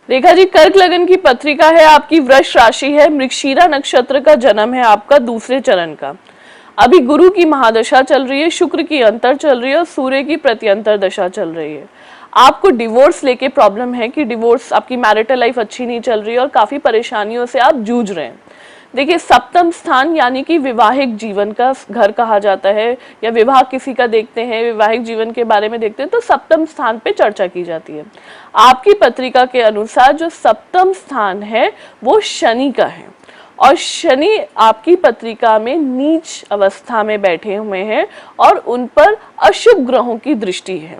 रेखा जी, कर्क लगन की पत्रिका है, आपकी वृष राशि है, मृगशीरा नक्षत्र का जन्म है आपका, दूसरे चरण का। अभी गुरु की महादशा चल रही है, शुक्र की अंतर चल रही है और सूर्य की प्रत्यंतर दशा चल रही है। आपको डिवोर्स लेके प्रॉब्लम है कि डिवोर्स, आपकी मैरिटल लाइफ अच्छी नहीं चल रही है और काफी परेशानियों से आप जूझ रहे हैं। देखिए, सप्तम स्थान यानी कि विवाहिक जीवन का घर कहा जाता है, या विवाह किसी का देखते हैं, विवाहिक जीवन के बारे में देखते हैं तो सप्तम स्थान पे चर्चा की जाती है। आपकी पत्रिका के अनुसार जो सप्तम स्थान है वो शनि का है, और शनि आपकी पत्रिका में नीच अवस्था में बैठे हुए हैं और उन पर अशुभ ग्रहों की दृष्टि है।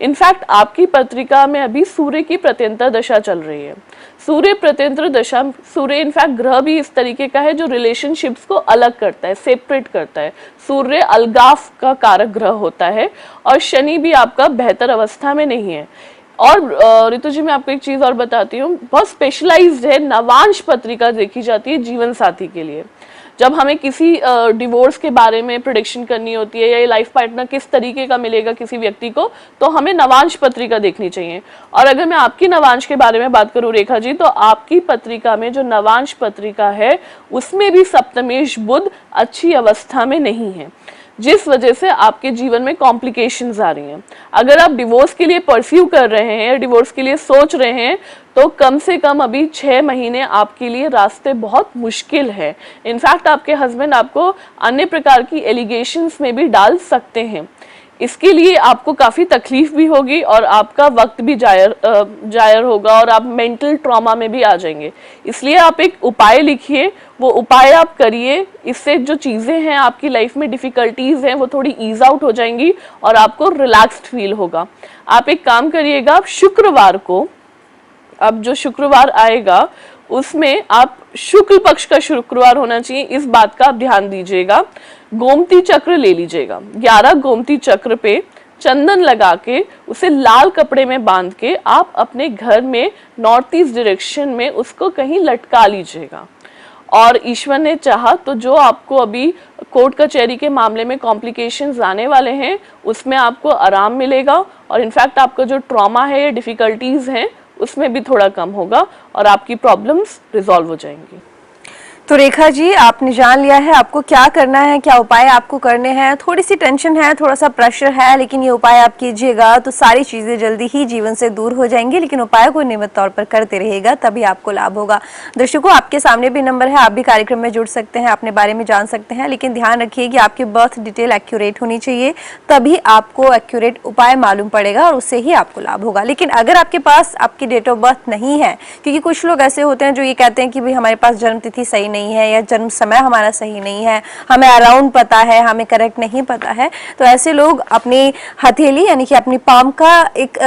इनफैक्ट आपकी पत्रिका में अभी सूर्य की प्रत्यंतर दशा चल रही है। सूर्य प्रत्यंतर दशा, सूर्य इनफैक्ट ग्रह भी इस तरीके का है जो रिलेशनशिप्स को अलग करता है, सेपरेट करता है। सूर्य अलगाव का कारक ग्रह होता है, और शनि भी आपका बेहतर अवस्था में नहीं है। और ऋतु जी, मैं आपको एक चीज और बताती हूँ, बहुत स्पेशलाइज्ड है, नवांश पत्रिका देखी जाती है जीवन साथी के लिए। जब हमें किसी डिवोर्स के बारे में प्रेडिक्शन करनी होती है, या ये लाइफ पार्टनर किस तरीके का मिलेगा किसी व्यक्ति को, तो हमें नवांश पत्रिका देखनी चाहिए। और अगर मैं आपकी नवांश के बारे में बात करूं रेखा जी, तो आपकी पत्रिका में जो नवांश पत्रिका है उसमें भी सप्तमेश बुध अच्छी अवस्था में नहीं है, जिस वजह से आपके जीवन में कॉम्प्लिकेशंस आ रही हैं। अगर आप डिवोर्स के लिए परस्यू कर रहे हैं, डिवोर्स के लिए सोच रहे हैं, तो कम से कम अभी 6 महीने आपके लिए रास्ते बहुत मुश्किल है। इनफैक्ट आपके हस्बैंड आपको अन्य प्रकार की एलिगेशंस में भी डाल सकते हैं। इसके लिए आपको काफ़ी तकलीफ भी होगी और आपका वक्त भी जायर होगा, और आप मेंटल ट्रॉमा में भी आ जाएंगे। इसलिए आप एक उपाय लिखिए, वो उपाय आप करिए, इससे जो चीज़ें हैं आपकी लाइफ में डिफ़िकल्टीज़ हैं वो थोड़ी ईज आउट हो जाएंगी और आपको रिलैक्स्ड फील होगा। आप एक काम करिएगा, आप शुक्रवार को, अब जो शुक्रवार आएगा उसमें आप, शुक्ल पक्ष का शुक्रवार होना चाहिए, इस बात का आप ध्यान दीजिएगा। गोमती चक्र ले लीजिएगा, 11 गोमती चक्र पे चंदन लगा के उसे लाल कपड़े में बांध के आप अपने घर में नॉर्थ ईस्ट डायरेक्शन में उसको कहीं लटका लीजिएगा। और ईश्वर ने चाहा तो जो आपको अभी कोर्ट कचहरी के मामले में कॉम्प्लिकेशंस आने वाले हैं उसमें आपको आराम मिलेगा, और इनफैक्ट आपका जो ट्रॉमा है या डिफ़िकल्टीज़ हैं उसमें भी थोड़ा कम होगा और आपकी प्रॉब्लम्स रिजॉल्व हो जाएंगी। तो रेखा जी, आपने जान लिया है आपको क्या करना है, क्या उपाय आपको करने हैं। थोड़ी सी टेंशन है, थोड़ा सा प्रेशर है, लेकिन ये उपाय आप कीजिएगा तो सारी चीज़ें जल्दी ही जीवन से दूर हो जाएंगी। लेकिन उपाय को नियमित तौर पर करते रहिएगा, तभी आपको लाभ होगा। दर्शकों, आपके सामने भी नंबर है, आप भी कार्यक्रम में जुड़ सकते हैं, अपने बारे में जान सकते हैं। लेकिन ध्यान रखिए कि आपकी बर्थ डिटेल एक्यूरेट होनी चाहिए, तभी आपको एक्यूरेट उपाय मालूम पड़ेगा और उससे ही आपको लाभ होगा। लेकिन अगर आपके पास आपकी डेट ऑफ बर्थ नहीं है, क्योंकि कुछ लोग ऐसे होते हैं जो ये कहते हैं कि भाई हमारे पास जन्म तिथि सही नहीं है या जन्म समय हमारा सही नहीं है, हमें अराउंड पता है, हमें करेक्ट नहीं पता है, तो ऐसे लोग अपनी हथेली यानी कि अपनी पाम का एक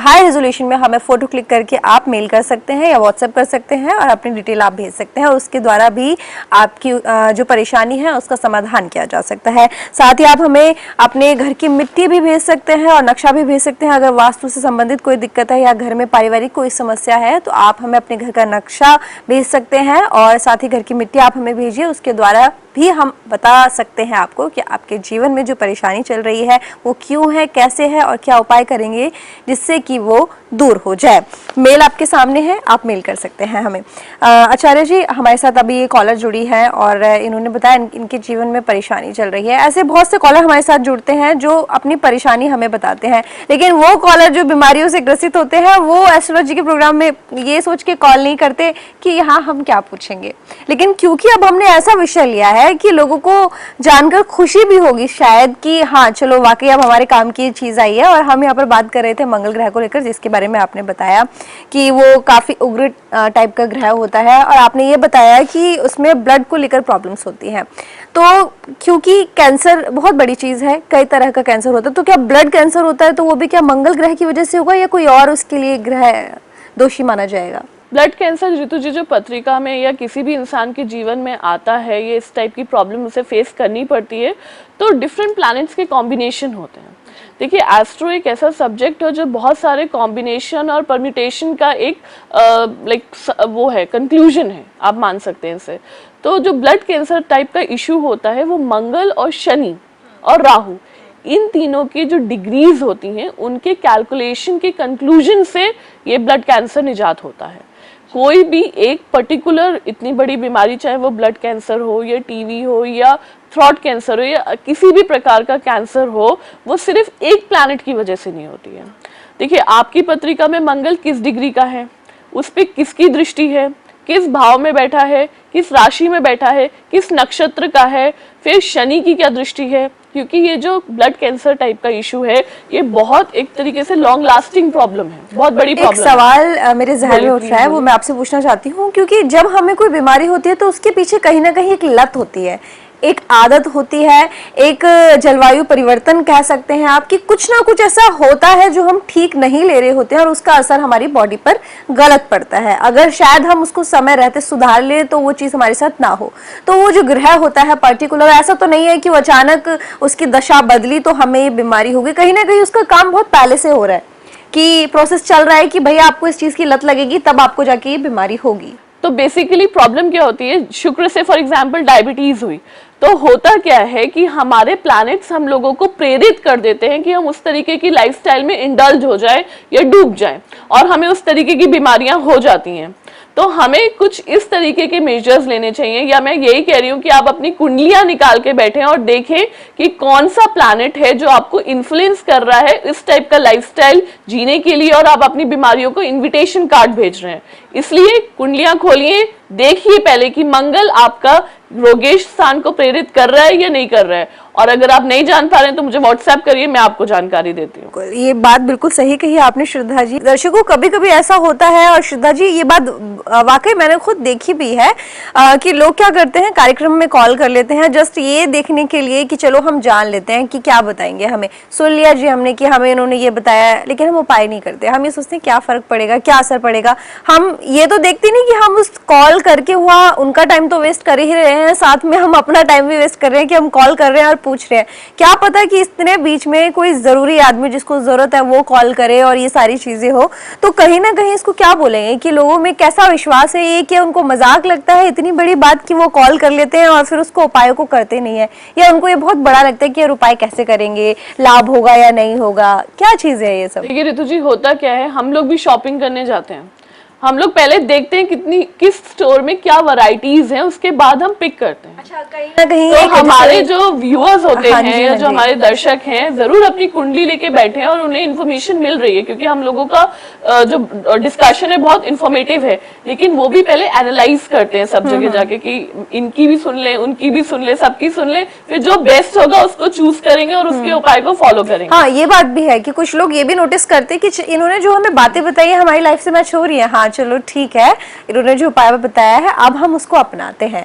हाई रेजोल्यूशन में हमें फोटो क्लिक करके आप मेल कर सकते हैं या व्हाट्सएप कर सकते हैं और अपनी डिटेल आप भेज सकते हैं, और उसके द्वारा भी आपकी जो परेशानी है उसका समाधान किया जा सकता है। साथ ही आप हमें अपने घर की मिट्टी भी भेज सकते हैं और नक्शा भी भेज सकते हैं। अगर वास्तु से संबंधित कोई दिक्कत है या घर में पारिवारिक कोई समस्या है तो आप हमें अपने घर का नक्शा भेज सकते हैं, और साथ ही घर की मिट्टी आप हमें भेजिए, उसके द्वारा भी हम बता सकते हैं आपको कि आपके जीवन में जो परेशानी चल रही है वो क्यों है, कैसे है और क्या उपाय करेंगे जिससे कि वो दूर हो जाए। मेल आपके सामने है, आप मेल कर सकते हैं हमें। आचार्य जी, हमारे साथ अभी ये कॉलर जुड़ी है और इन्होंने बताया इनके जीवन में परेशानी चल रही है। ऐसे बहुत से कॉलर हमारे साथ जुड़ते हैं जो अपनी परेशानी हमें बताते हैं, लेकिन वो कॉलर जो बीमारियों से ग्रसित होते हैं वो एस्ट्रोलॉजी के प्रोग्राम में ये सोच के कॉल नहीं करते कि यहाँ हम क्या पूछेंगे। लेकिन क्योंकि अब हमने ऐसा विषय लिया है कि लोगों को जानकर खुशी भी होगी शायद कि हाँ चलो वाकई अब हमारे काम की चीज आई है। और हम यहाँ पर बात कर रहे थे मंगल ग्रह को लेकर, जिसके बारे में आपने बताया कि वो काफी उग्र टाइप का ग्रह होता है, और आपने ये बताया कि उसमें ब्लड को लेकर प्रॉब्लम्स होती हैं। तो क्योंकि कैंसर बहुत बड़ी चीज है, कई तरह का कैंसर होता है, तो क्या ब्लड कैंसर होता है तो वो भी क्या मंगल ग्रह की वजह से होगा या कोई और उसके लिए ग्रह दोषी माना जाएगा? ब्लड कैंसर ऋतु जी जो पत्रिका में या किसी भी इंसान के जीवन में आता है, ये इस टाइप की प्रॉब्लम उसे फेस करनी पड़ती है, तो डिफरेंट प्लैनेट्स के कॉम्बिनेशन होते हैं। देखिए, एस्ट्रो एक ऐसा सब्जेक्ट है जो बहुत सारे कॉम्बिनेशन और परम्यूटेशन का एक वो है, कंक्लूजन है, आप मान सकते हैं इसे। तो जो ब्लड कैंसर टाइप का इशू होता है वो मंगल और शनि और राहु, इन तीनों की जो डिग्रीज होती हैं उनके कैलकुलेशन के कंक्लूजन से ये ब्लड कैंसर निजात होता है। कोई भी एक पर्टिकुलर इतनी बड़ी बीमारी, चाहे वो ब्लड कैंसर हो या टीवी हो या थ्रोट कैंसर हो या किसी भी प्रकार का कैंसर हो, वो सिर्फ एक प्लैनेट की वजह से नहीं होती है। देखिए, आपकी पत्रिका में मंगल किस डिग्री का है, उस पर किसकी दृष्टि है, किस भाव में बैठा है, किस राशि में बैठा है, किस नक्षत्र का है, फिर शनि की क्या दृष्टि है, क्योंकि ये जो ब्लड कैंसर टाइप का इशू है ये बहुत एक तरीके से लॉन्ग लास्टिंग प्रॉब्लम है, बहुत बड़ी प्रॉब्लम। एक सवाल मेरे जहन में उठ रहा है, वो मैं आपसे पूछना चाहती हूँ, क्योंकि जब हमें कोई बीमारी होती है तो उसके पीछे कहीं ना कहीं एक लत होती है, एक आदत होती है, एक जलवायु परिवर्तन कह सकते हैं आप, कि कुछ ना कुछ ऐसा होता है जो हम ठीक नहीं ले रहे होते हैं और उसका असर हमारी बॉडी पर गलत पड़ता है। अगर शायद हम उसको समय रहते सुधार ले तो वो चीज हमारे साथ ना हो। तो वो जो ग्रह होता है पर्टिकुलर, ऐसा तो नहीं है कि वो अचानक उसकी दशा बदली तो हमें ये बीमारी होगी, कहीं ना कहीं उसका काम बहुत पहले से हो रहा है, कि प्रोसेस चल रहा है कि भैया आपको इस चीज की लत लगेगी तब आपको जाके ये बीमारी होगी। तो बेसिकली प्रॉब्लम क्या होती है, शुक्र से फॉर एग्जांपल डायबिटीज हुई तो होता क्या है कि हमारे प्लैनेट्स हम लोगों को प्रेरित कर देते हैं कि हम उस तरीके की लाइफस्टाइल में इंडल्ज हो जाए या डूब जाए और हमें उस तरीके की बीमारियां हो जाती हैं। तो हमें कुछ इस तरीके के मेजर्स लेने चाहिए, या मैं यही कह रही हूँ कि आप अपनी कुंडलियां निकाल के बैठें और देखें कि कौन सा प्लैनेट है जो आपको इन्फ्लुएंस कर रहा है इस टाइप का लाइफस्टाइल जीने के लिए, और आप अपनी बीमारियों को इन्विटेशन कार्ड भेज रहे हैं। इसलिए कुंडलियां खोलिए, देखिए पहले कि मंगल आपका रोगेश स्थान को प्रेरित कर रहा है या नहीं कर रहा है, और अगर आप नहीं जान पा रहे हैं तो मुझे व्हाट्सएप करिए, मैं आपको जानकारी देती हूँ। ये बात बिल्कुल सही कही आपने श्रद्धा जी। दर्शकों, कभी कभी ऐसा होता है, और श्रद्धा जी ये बात वाकई मैंने खुद देखी भी है, कि लोग क्या करते हैं, कार्यक्रम में कॉल कर लेते हैं जस्ट ये देखने के लिए कि चलो हम जान लेते हैं कि क्या बताएंगे हमें। सुन लिया जी हमने कि हमें इन्होंने ये बताया, लेकिन हम उपाय नहीं करते। हम ये सोचते हैं क्या फर्क पड़ेगा, क्या असर पड़ेगा। हम ये तो देखते नहीं कि हम उस कॉल करके हुआ उनका टाइम तो वेस्ट कर ही रहे हैं, साथ में हम अपना टाइम भी वेस्ट कर रहे हैं कि हम कॉल कर रहे हैं और पूछ रहे हैं। क्या पता कि इतने बीच में कोई जरूरी आदमी जिसको जरूरत है वो कॉल करे और ये सारी चीजें हो। तो कहीं ना कहीं इसको क्या बोलेंगे कि लोगों में कैसा विश्वास है ये, कि उनको मजाक लगता है इतनी बड़ी बात कि वो कॉल कर लेते हैं और फिर उसको उपायों को करते नहीं है, या उनको ये बहुत बड़ा लगता है कि यार उपाय कैसे करेंगे, लाभ होगा या नहीं होगा, क्या चीज है ये सब? देखिए रितु जी, होता क्या है, हम लोग भी शॉपिंग करने जाते हैं, हम लोग पहले देखते हैं किस स्टोर में क्या वैरायटीज हैं, उसके बाद हम पिक करते हैं। अच्छा, कहीं ना कहीं तो हमारे जो व्यूअर्स होते हाँ जी, हैं, हाँ जो जी। हमारे दर्शक हैं, जरूर अपनी कुंडली लेके बैठे हैं और उन्हें इन्फॉर्मेशन मिल रही है, क्योंकि हम लोगों का जो डिस्कशन है बहुत इन्फॉर्मेटिव है, लेकिन वो भी पहले एनालाइज करते हैं सब जगह जाके कि इनकी भी सुन ले, उनकी भी सुन ले, सबकी सुन ले, फिर जो बेस्ट होगा उसको चूज करेंगे और उसके उपाय को फॉलो करेंगे। हाँ, ये बात भी है कि कुछ लोग ये भी नोटिस करते हैं कि इन्होंने जो हमें बातें बताई है हमारी लाइफ से मैच हो रही है, हाँ चलो ठीक है, इन्होंने जो उपाय बताया है अब हम उसको अपनाते हैं।